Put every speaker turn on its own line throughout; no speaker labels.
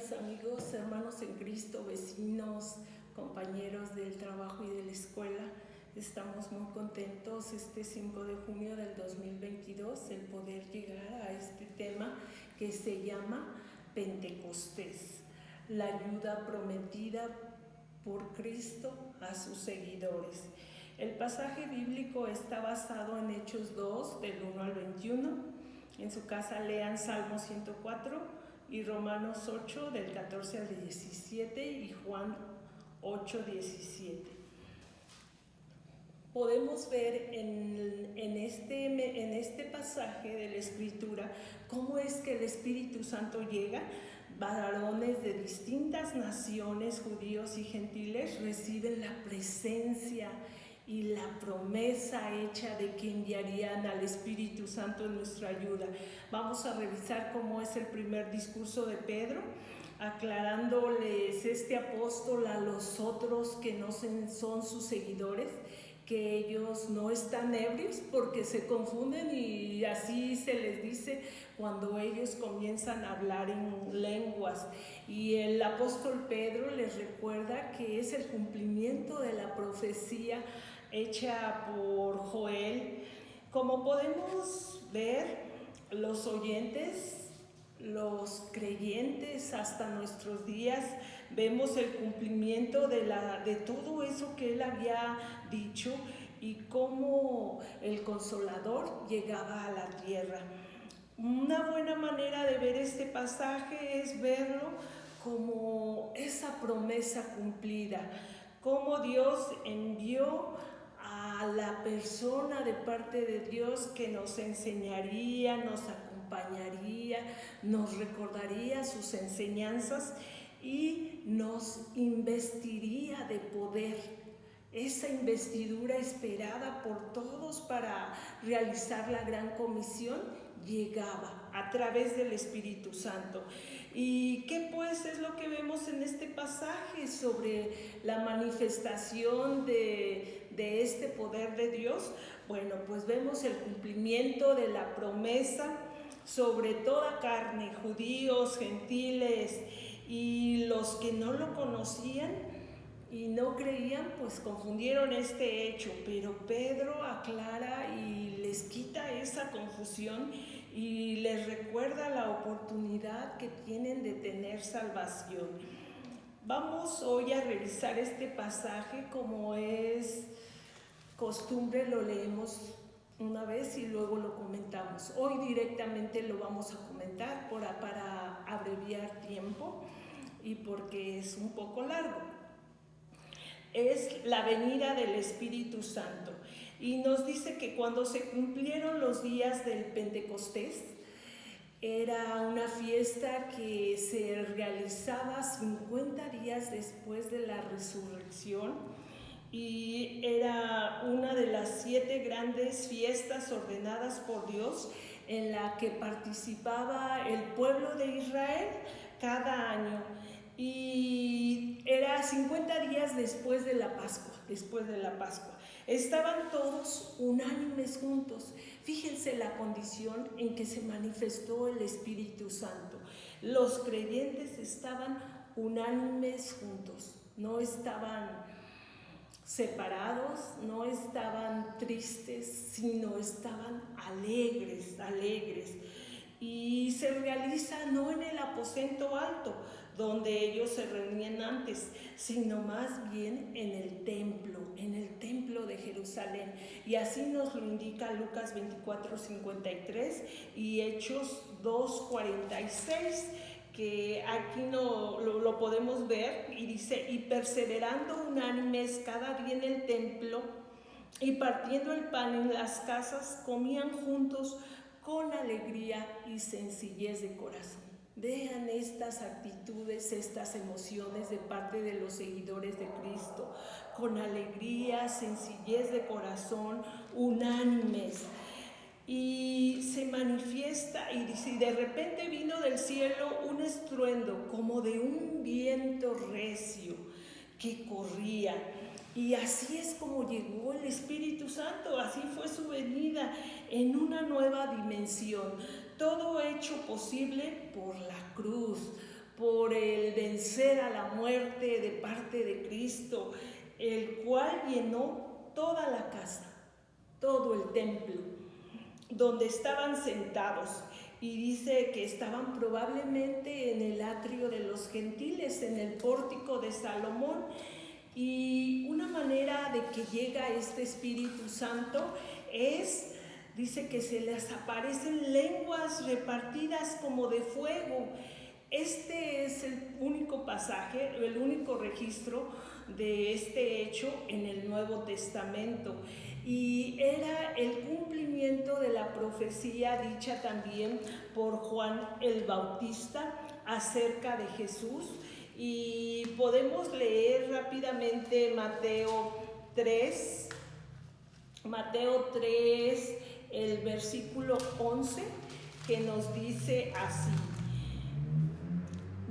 días, amigos, hermanos en Cristo, vecinos, compañeros del trabajo y de la escuela. Estamos muy contentos este 5 de junio del 2022 el poder llegar a este tema que se llama Pentecostés, la ayuda prometida por Cristo a sus seguidores. El pasaje bíblico está basado en Hechos 2, del 1 al 21. En su casa lean Salmo 104 y Romanos 8, del 14 al 17 y Juan 8, 17. Podemos ver en este pasaje de la Escritura cómo es que el Espíritu Santo llega. Varones de distintas naciones, judíos y gentiles, reciben la presencia y la promesa hecha de que enviarían al Espíritu Santo en nuestra ayuda. Vamos a revisar cómo es el primer discurso de Pedro, aclarándoles este apóstol a los otros que no son sus seguidores, que ellos no están ebrios porque se confunden, y así se les dice cuando ellos comienzan a hablar en lenguas. Y el apóstol Pedro les recuerda que es el cumplimiento de la profecía hecha por Joel. Como podemos ver, los oyentes, los creyentes hasta nuestros días, vemos el cumplimiento de todo eso que él había dicho y cómo el Consolador llegaba a la tierra. Una buena manera de ver este pasaje es verlo como esa promesa cumplida, cómo Dios envió a la persona de parte de Dios que nos enseñaría, nos acompañaría, nos recordaría sus enseñanzas y nos investiría de poder. Esa investidura esperada por todos para realizar la gran comisión llegaba a través del Espíritu Santo. ¿Y qué pues es lo que vemos en este pasaje sobre la manifestación de este poder de Dios? Bueno, pues vemos el cumplimiento de la promesa sobre toda carne, judíos, gentiles y los que no lo conocían y no creían, pues confundieron este hecho, pero Pedro aclara y les quita esa confusión y les recuerda la oportunidad que tienen de tener salvación. Vamos hoy a revisar este pasaje. Como es costumbre, lo leemos una vez y luego lo comentamos. Hoy directamente lo vamos a comentar para abreviar tiempo y porque es un poco largo. Es la venida del Espíritu Santo. Y nos dice que cuando se cumplieron los días del Pentecostés, era una fiesta que se realizaba 50 días después de la resurrección y era una de las 7 grandes fiestas ordenadas por Dios en la que participaba el pueblo de Israel cada año. Y era 50 días después de la Pascua. Estaban todos unánimes juntos. Fíjense la condición en que se manifestó el Espíritu Santo. Los creyentes estaban unánimes juntos, no estaban separados, no estaban tristes, sino estaban alegres. Y se realiza no en el aposento alto, donde ellos se reunían antes, sino más bien en el templo de Jerusalén. Y así nos lo indica Lucas 24:53 y Hechos 2:46, que aquí lo podemos ver, y dice: y perseverando unánimes cada día en el templo y partiendo el pan en las casas, comían juntos con alegría y sencillez de corazón. Vean estas actitudes, estas emociones de parte de los seguidores de Cristo, con alegría, sencillez de corazón, unánimes. Y se manifiesta y dice: y de repente vino del cielo un estruendo como de un viento recio que corría. Y así es como llegó el Espíritu Santo, así fue su venida en una nueva dimensión. Todo hecho posible por la cruz, por el vencer a la muerte de parte de Cristo, el cual llenó toda la casa, todo el templo, donde estaban sentados. Y dice que estaban probablemente en el atrio de los gentiles, en el pórtico de Salomón. Y una manera de que llega este Espíritu Santo es, dice que se les aparecen lenguas repartidas como de fuego. Este es el único pasaje, el único registro de este hecho en el Nuevo Testamento. Y era el cumplimiento de la profecía dicha también por Juan el Bautista acerca de Jesús. Y podemos leer rápidamente Mateo 3, el versículo 11, que nos dice así: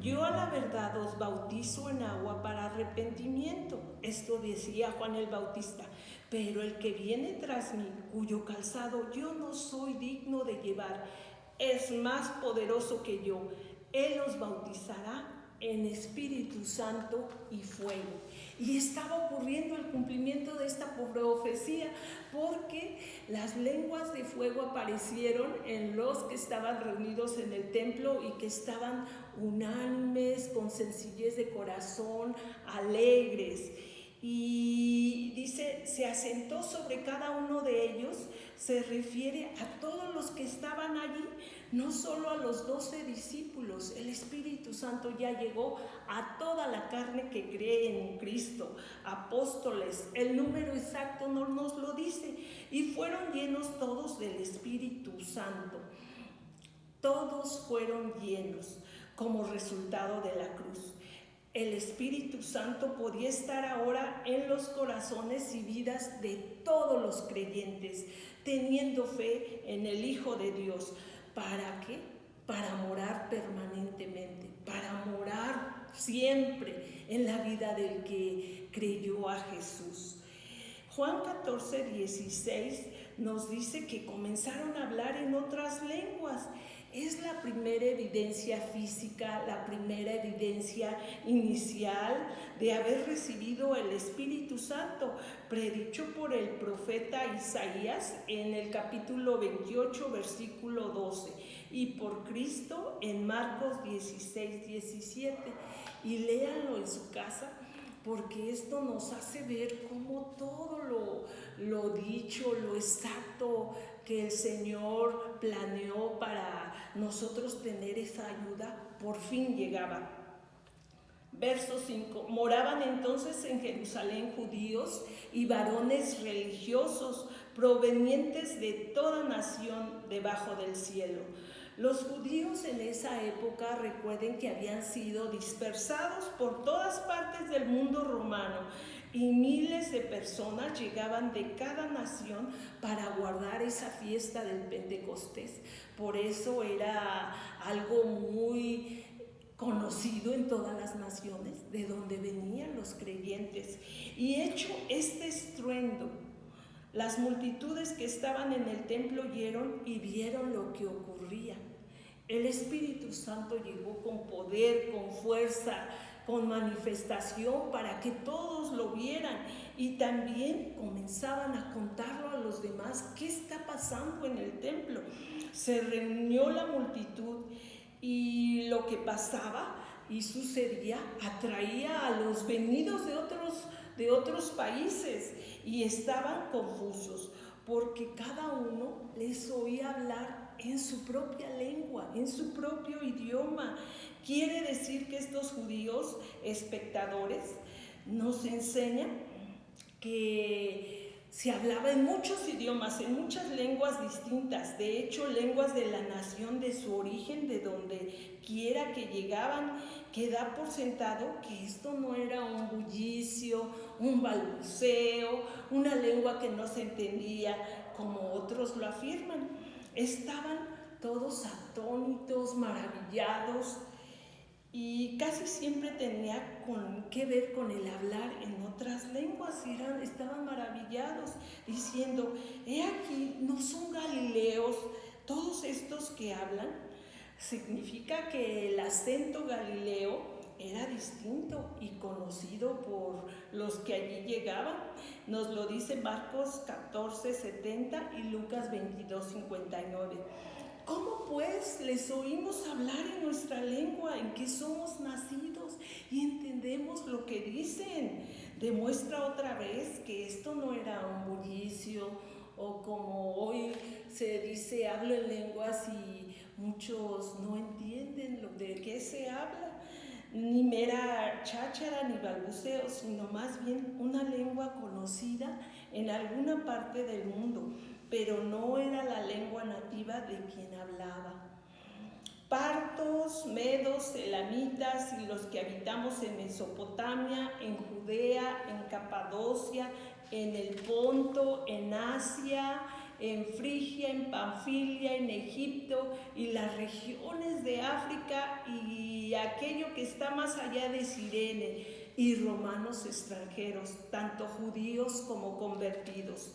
yo a la verdad os bautizo en agua para arrepentimiento. Esto decía Juan el Bautista. Pero el que viene tras mí, cuyo calzado yo no soy digno de llevar, es más poderoso que yo. Él os bautizará en Espíritu Santo y fuego. Y estaba ocurriendo el cumplimiento de esta profecía, porque las lenguas de fuego aparecieron en los que estaban reunidos en el templo y que estaban unánimes, con sencillez de corazón, alegres. Y dice, se asentó sobre cada uno de ellos. Se refiere a todos los que estaban allí, no solo a los 12 discípulos. El Espíritu Santo ya llegó a toda la carne que cree en Cristo, apóstoles. El número exacto no nos lo dice. Y fueron llenos todos del Espíritu Santo. Todos fueron llenos como resultado de la cruz. El Espíritu Santo podía estar ahora en los corazones y vidas de todos los creyentes, teniendo fe en el Hijo de Dios. ¿Para qué? Para morar permanentemente, para morar siempre en la vida del que creyó a Jesús. Juan 14, 16 nos dice que comenzaron a hablar en otras lenguas. Es la primera evidencia física, la primera evidencia inicial de haber recibido el Espíritu Santo, predicho por el profeta Isaías en el capítulo 28, versículo 12, y por Cristo en Marcos 16, 17. Y léanlo en su casa, porque esto nos hace ver cómo todo lo dicho, lo exacto que el Señor planeó para nosotros tener esa ayuda, por fin llegaba. Verso 5. Moraban entonces en Jerusalén judíos y varones religiosos provenientes de toda nación debajo del cielo. Los judíos en esa época, recuerden que habían sido dispersados por todas partes del mundo romano, y miles de personas llegaban de cada nación para guardar esa fiesta del Pentecostés. Por eso era algo muy conocido en todas las naciones, de donde venían los creyentes. Y hecho este estruendo, las multitudes que estaban en el templo oyeron y vieron lo que ocurría. El Espíritu Santo llegó con poder, con fuerza, con manifestación para que todos lo vieran, y también comenzaban a contarlo a los demás. ¿Qué está pasando en el templo? Se reunió la multitud, y lo que pasaba y sucedía atraía a los venidos de otros países, y estaban confusos porque cada uno les oía hablar en su propia lengua, en su propio idioma. Quiere decir que estos judíos espectadores nos enseñan que se hablaba en muchos idiomas, en muchas lenguas distintas. De hecho, lenguas de la nación de su origen, de donde quiera que llegaban, que da por sentado que esto no era un bullicio, un balbuceo, una lengua que no se entendía, como otros lo afirman. Estaban todos atónitos, maravillados, y casi siempre tenía que ver con el hablar en otras lenguas. Estaban maravillados, diciendo: he aquí, ¿no son galileos todos estos que hablan? Significa que el acento galileo era conocido por los que allí llegaban. Nos lo dice Marcos 14:70 y Lucas 22:59. ¿Cómo pues les oímos hablar en nuestra lengua en que somos nacidos y entendemos lo que dicen? Demuestra otra vez que esto no era un bullicio o como hoy se dice, hablo en lenguas y muchos no entienden de qué se habla, ni mera cháchara ni balbuceo, sino más bien una lengua conocida en alguna parte del mundo, pero no era la lengua nativa de quien hablaba. Partos, medos, elamitas y los que habitamos en Mesopotamia, en Judea, en Capadocia, en el Ponto, en Asia, en Frigia, en Panfilia, en Egipto y las regiones de África y aquello que está más allá de Cirene, y romanos extranjeros, tanto judíos como convertidos,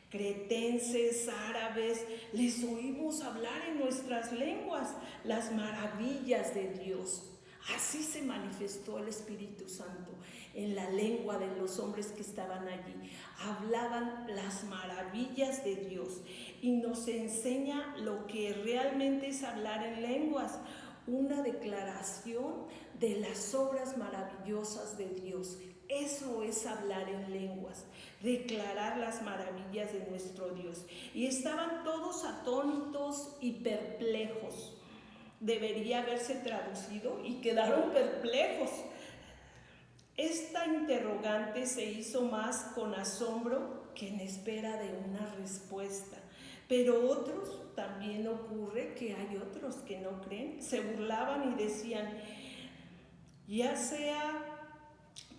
cretenses, árabes, les oímos hablar en nuestras lenguas las maravillas de Dios. Así se manifestó el Espíritu Santo en la lengua de los hombres que estaban allí. Hablaban las maravillas de Dios y nos enseña lo que realmente es hablar en lenguas, una declaración de las obras maravillosas de Dios. Eso es hablar en lenguas, declarar las maravillas de nuestro Dios. Y estaban todos atónitos y perplejos. Debería haberse traducido y quedaron perplejos. Esta interrogante se hizo más con asombro que en espera de una respuesta. Pero otros, también ocurre que hay otros que no creen, se burlaban y decían, ya sea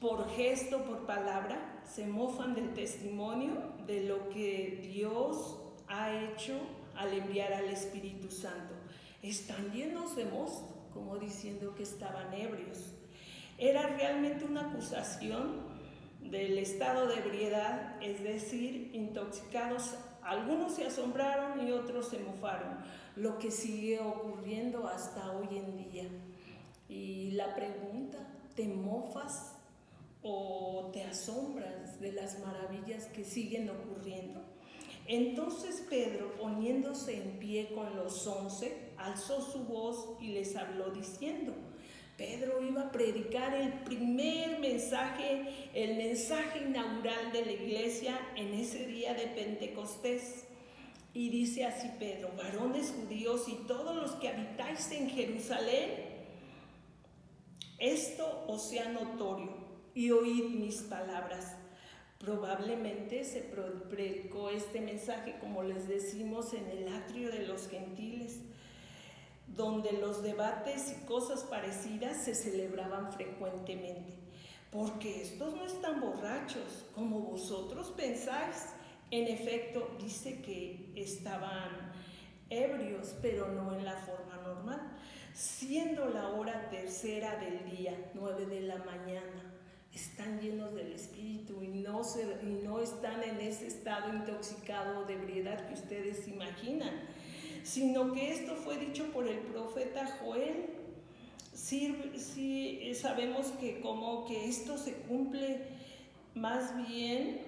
por gesto, por palabra, se mofan del testimonio de lo que Dios ha hecho al enviar al Espíritu Santo. Están llenos de mosto, como diciendo que estaban ebrios. Era realmente una acusación del estado de ebriedad, es decir, intoxicados. Algunos se asombraron y otros se mofaron, lo que sigue ocurriendo hasta hoy en día. Y la pregunta, ¿te mofas o te asombras de las maravillas que siguen ocurriendo? Entonces Pedro, poniéndose en pie con los 11, alzó su voz y les habló diciendo, Pedro iba a predicar el primer mensaje, el mensaje inaugural de la iglesia en ese día de Pentecostés. Y dice así Pedro, varones judíos y todos los que habitáis en Jerusalén, esto os sea notorio y oíd mis palabras. Probablemente se predicó este mensaje, como les decimos, en el atrio de los gentiles, donde los debates y cosas parecidas se celebraban frecuentemente. Porque estos no están borrachos, como vosotros pensáis. En efecto, dice que estaban ebrios, pero no en la forma normal, siendo la hora tercera del día, 9 de la mañana. Están llenos del Espíritu y no están en ese estado intoxicado de ebriedad que ustedes imaginan, sino que esto fue dicho por el profeta Joel. Sí, sabemos que como que esto se cumple, más bien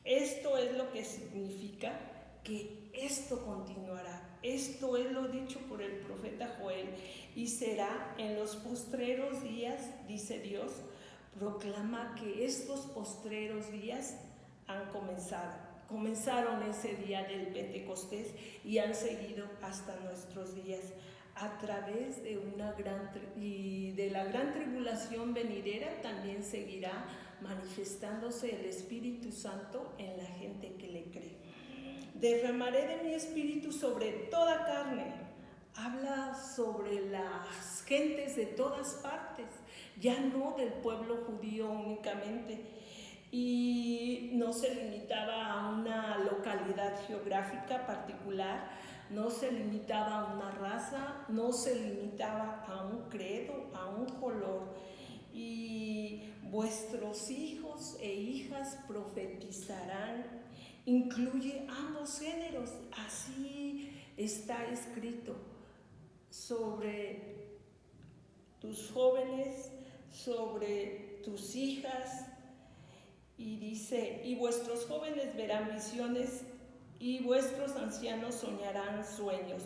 esto es lo que significa que esto continuará. Esto es lo dicho por el profeta Joel y será en los postreros días, dice Dios. Proclama que estos postreros días han comenzado. Comenzaron ese día del Pentecostés y han seguido hasta nuestros días a través de de la gran tribulación venidera. También seguirá manifestándose el Espíritu Santo en la gente que le cree. Derramaré de mi espíritu sobre toda carne. Habla sobre las gentes de todas partes, ya no del pueblo judío únicamente, y no se limitaba a una localidad geográfica particular, no se limitaba a una raza, no se limitaba a un credo, a un color. Y vuestros hijos e hijas profetizarán. Incluye ambos géneros, así está escrito. Sobre tus jóvenes,
sobre tus hijas. Y dice, y vuestros jóvenes verán visiones y vuestros ancianos soñarán sueños,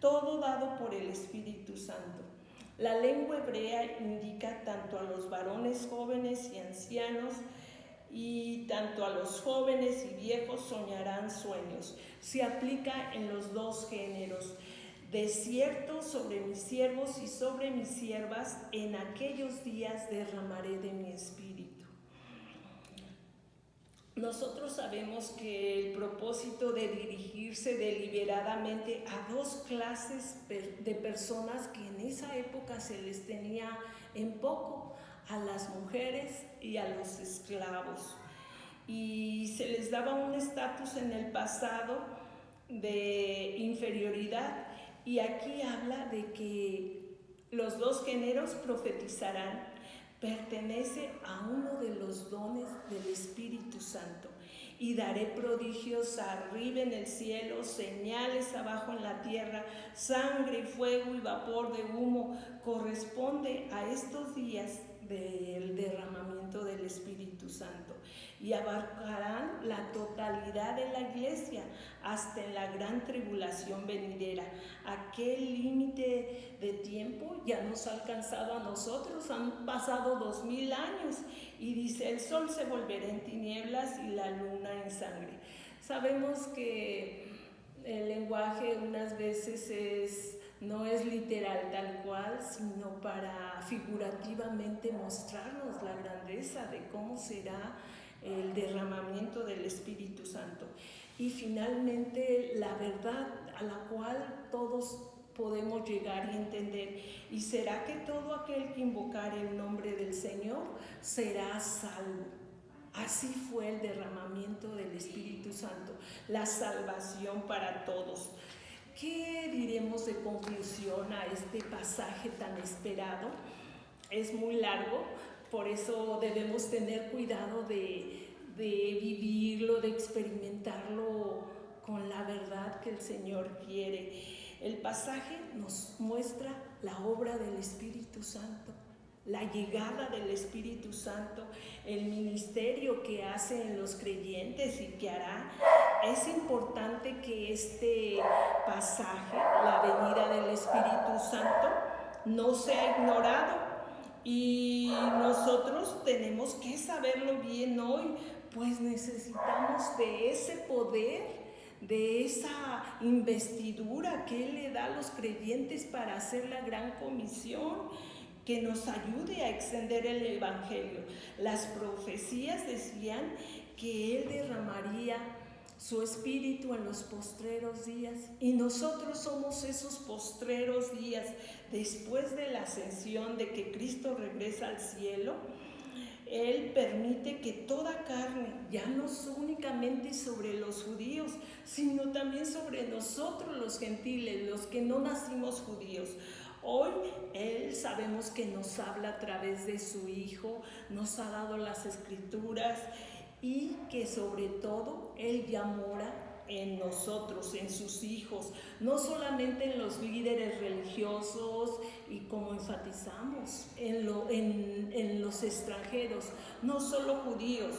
todo dado por el Espíritu Santo. La lengua hebrea indica tanto a los varones jóvenes y ancianos, y tanto a los jóvenes y viejos soñarán sueños. Se aplica en los dos géneros. De cierto, sobre mis siervos y sobre mis siervas, en aquellos días derramaré de mi espíritu. Nosotros sabemos que el propósito de dirigirse deliberadamente a dos clases de personas que en esa época se les tenía en poco, a las mujeres y a los esclavos. Y se les daba un estatus en el pasado de inferioridad, y aquí habla de que los dos géneros profetizarán. Pertenece a uno de los dones del Espíritu Santo. Y daré prodigios arriba en el cielo, señales abajo en la tierra, sangre y fuego y vapor de humo. Corresponde a estos días del derramamiento del Espíritu Santo, y abarcarán la totalidad de la iglesia hasta en la gran tribulación venidera. Aquel límite de tiempo ya nos ha alcanzado a nosotros, han pasado 2000 años, y dice, el sol se volverá en tinieblas y la luna en sangre. Sabemos que el lenguaje unas veces no es literal tal cual, sino para figurativamente mostrarnos la grandeza de cómo será el derramamiento del Espíritu Santo. Y finalmente la verdad a la cual todos podemos llegar y entender. Y será que todo aquel que invocare el nombre del Señor será salvo. Así fue el derramamiento del Espíritu Santo, la salvación para todos. ¿Qué diremos de conclusión a este pasaje tan esperado? Es muy largo, por eso debemos tener cuidado de vivirlo, de experimentarlo con la verdad que el Señor quiere. El pasaje nos muestra la obra del Espíritu Santo, la llegada del Espíritu Santo, el ministerio que hace en los creyentes y que hará. Es importante que este pasaje, la venida del Espíritu Santo, no sea ignorado, y nosotros tenemos que saberlo bien hoy, pues necesitamos de ese poder, de esa investidura que Él le da a los creyentes para hacer la gran comisión, que nos ayude a extender el Evangelio. Las profecías decían que Él derramaría su espíritu en los postreros días, y nosotros somos esos postreros días. Después de la ascensión, de que Cristo regresa al cielo, Él permite que toda carne, ya no únicamente sobre los judíos, sino también sobre nosotros los gentiles, los que no nacimos judíos. Hoy Él sabemos que nos habla a través de su Hijo, nos ha dado las Escrituras, y que sobre todo Él ya mora en nosotros, en sus hijos, no solamente en los líderes religiosos, y como enfatizamos, en los extranjeros, no solo judíos.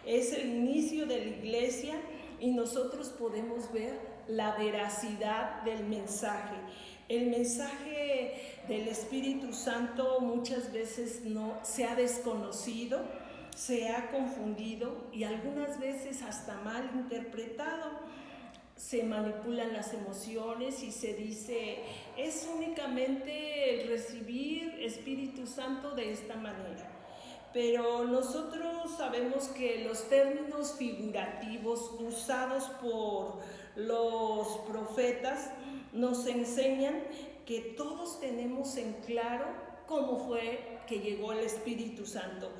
Es el inicio de la iglesia, y nosotros podemos ver la veracidad del mensaje. El mensaje del Espíritu Santo muchas veces no se ha desconocido, se ha confundido y algunas veces hasta mal interpretado. Se manipulan las emociones y se dice, es únicamente el recibir Espíritu Santo de esta manera. Pero nosotros sabemos que los términos figurativos usados por los profetas nos enseñan que todos tenemos en claro cómo fue que llegó el Espíritu Santo.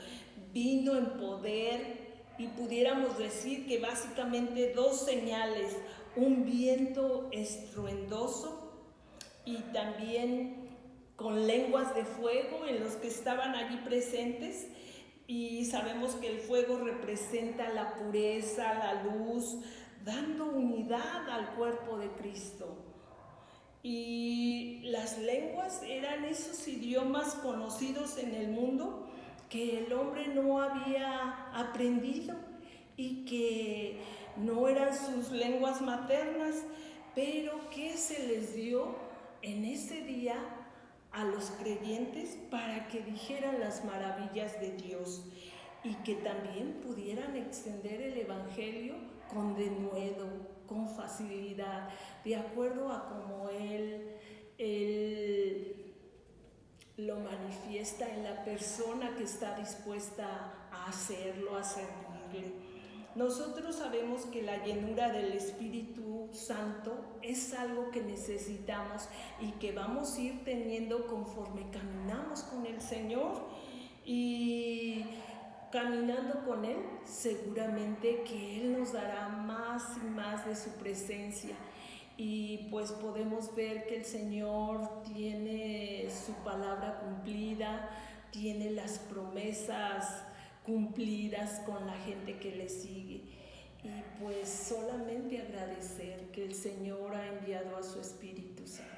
Vino en poder, y pudiéramos decir que básicamente dos señales: un viento estruendoso y también con lenguas de fuego en los que estaban allí presentes. Y sabemos que el fuego representa la pureza, la luz, dando unidad al cuerpo de Cristo. y las lenguas eran esos idiomas conocidos en el mundo que el hombre no había aprendido y que no eran sus lenguas maternas, pero que se les dio en ese día a los creyentes para que dijeran las maravillas de Dios y que también pudieran extender el Evangelio con denuedo, con facilidad, de acuerdo a como Él lo manifiesta en la persona que está dispuesta a hacerlo, a servirle. Nosotros sabemos que la llenura del Espíritu Santo es algo que necesitamos y que vamos a ir teniendo conforme caminamos con el Señor, y caminando con Él seguramente que Él nos dará más y más de su presencia. Y pues podemos ver que el Señor tiene su palabra cumplida, tiene las promesas cumplidas con la gente que le sigue. Y pues solamente agradecer que el Señor ha enviado a su Espíritu Santo.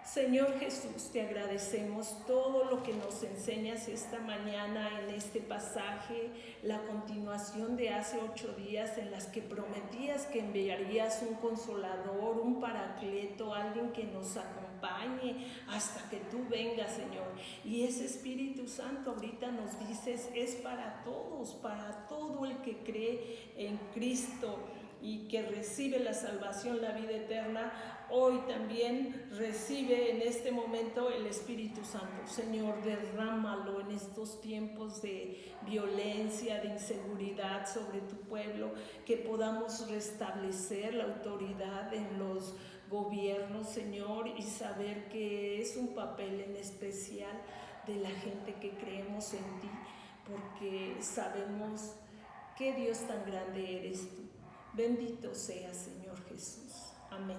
Señor Jesús, te agradecemos todo lo que nos enseñas esta mañana en este pasaje, la continuación de hace 8 días en las que prometías que enviarías un consolador, un paracleto, alguien que nos acompañe hasta que tú vengas, Señor. Y ese Espíritu Santo ahorita nos dices es para todos, para todo el que cree en Cristo y que recibe la salvación, la vida eterna. Hoy también recibe en este momento el Espíritu Santo. Señor, derrámalo en estos tiempos de violencia, de inseguridad sobre tu pueblo, que podamos restablecer la autoridad en los gobiernos, Señor, y saber que es un papel en especial de la gente que creemos en ti, porque sabemos qué Dios tan grande eres tú. Bendito seas, Señor Jesús. Amén.